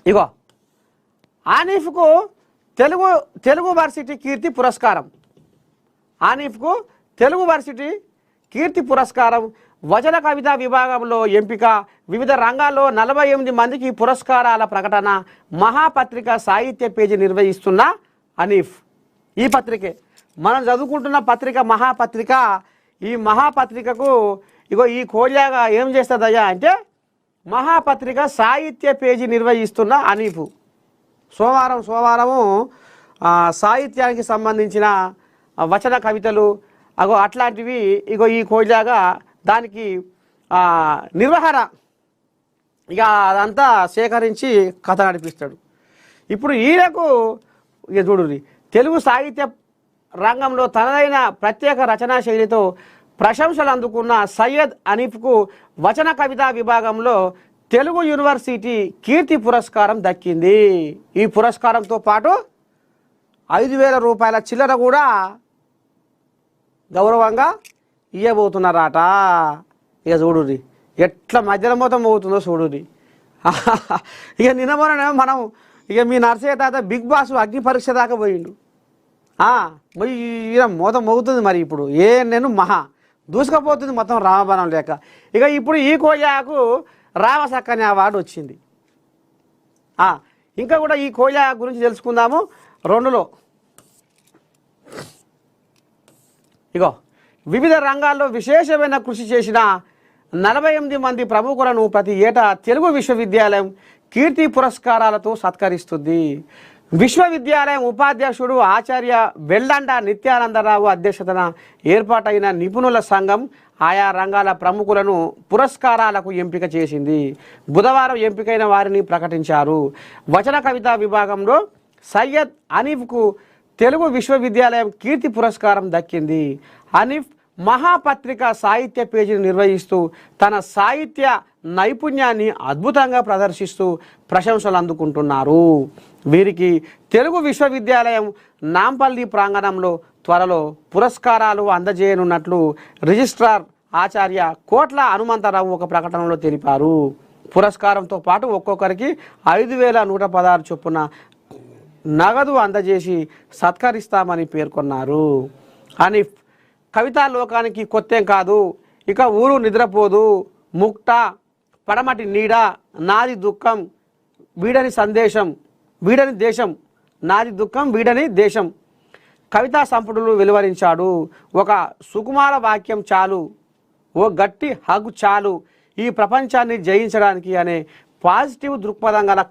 ఇగో ఆనిఫ్కు Telugu Telugu varsity కీర్తి పురస్కారం. ఆనిఫ్కు Telugu varsity కీర్తి పురస్కారం. వచన కవితా విభాగంలో ఎంపిక. వివిధ రంగాల్లో 48 మందికి పురస్కారాల ప్రకటన. మహాపత్రిక సాహిత్య పేజీ నిర్వహిస్తున్న అనీఫ్. ఈ పత్రికే మనం చదువుకుంటున్న పత్రిక మహాపత్రిక. ఈ మహాపత్రికకు ఇగో ఈ కోల్యాగా ఏం చేస్తుందయ్యా అంటే మహాపత్రిక సాహిత్య పేజీ నిర్వహిస్తున్న అనీఫ్. సోమవారము సాహిత్యానికి సంబంధించిన వచన కవితలు అగో అట్లాంటివి ఇగో ఈ కోల్యాగా దానికి నిర్వహణ ఇక అదంతా సేకరించి కథ నడిపిస్తాడు. ఇప్పుడు ఈయనకు ఇక చూడుర్రి తెలుగు సాహిత్య రంగంలో తనదైన ప్రత్యేక రచనా శైలితో ప్రశంసలు అందుకున్న సయ్యద్ అనీఫ్కు వచన కవితా విభాగంలో తెలుగు యూనివర్సిటీ కీర్తి పురస్కారం దక్కింది. ఈ పురస్కారంతో పాటు 5,000 రూపాయల చిల్లర కూడా గౌరవంగా ఇవ్వబోతున్నారట. ఇక చూడుర్రి ఎట్లా మధ్యలో మొత్తం పోతుందో చూడుర్రి. ఇక నిన్న మనం ఇక మీ నర్సయ్య తాత బిగ్ బాస్ అగ్ని పరీక్ష దాకా పోయిండు. ఈయన మొత్తం మోగుతుంది. మరి ఇప్పుడు నేను మహా దూసుకపోతుంది మొత్తం రామబాణం లేక. ఇక ఇప్పుడు ఈ కోయాకు రామసక్కని అవార్డు వచ్చింది. ఇంకా కూడా ఈ కోయా గురించి తెలుసుకుందాము. 2లో ఇగో వివిధ రంగాల్లో విశేషమైన కృషి చేసిన 48 మంది ప్రముఖులను ప్రతి ఏటా తెలుగు విశ్వవిద్యాలయం కీర్తి పురస్కారాలతో సత్కరిస్తుంది. విశ్వవిద్యాలయం ఉపాధ్యక్షుడు ఆచార్య వెల్లండ నిత్యానందరావు అధ్యక్షతన ఏర్పాటైన నిపుణుల సంఘం ఆయా రంగాల ప్రముఖులను పురస్కారాలకు ఎంపిక చేసింది. బుధవారం ఎంపికైన వారిని ప్రకటించారు. వచన కవితా విభాగంలో సయ్యద్ అనీఫ్కు తెలుగు విశ్వవిద్యాలయం కీర్తి పురస్కారం దక్కింది. అనీఫ్ మహాపత్రిక సాహిత్య పేజీని నిర్వహిస్తూ తన సాహిత్య నైపుణ్యాన్ని అద్భుతంగా ప్రదర్శిస్తూ ప్రశంసలు అందుకుంటున్నారు. వీరికి తెలుగు విశ్వవిద్యాలయం నాంపల్లి ప్రాంగణంలో త్వరలో పురస్కారాలు అందజేయనున్నట్లు రిజిస్ట్రార్ ఆచార్య కోట్ల హనుమంతరావు ఒక ప్రకటనలో తెలిపారు. పురస్కారంతో పాటు ఒక్కొక్కరికి 5,116 చొప్పున నగదు అందజేసి సత్కరిస్తామని పేర్కొన్నారు. అనీఫ్ కవితా లోకానికి కొత్తేం కాదు. ఇక ఊరు నిద్రపోదు, ముక్త, పడమటి నీడ, నాది దుఃఖం, వీడని సందేశం, వీడని దేశం, నాది దుఃఖం వీడని దేశం కవితా సంపుటులు వెలువరించాడు. ఒక సుకుమార వాక్యం చాలు, ఓ గట్టి హగ్గు చాలు ఈ ప్రపంచాన్ని జయించడానికి అనే పాజిటివ్ దృక్పథం గల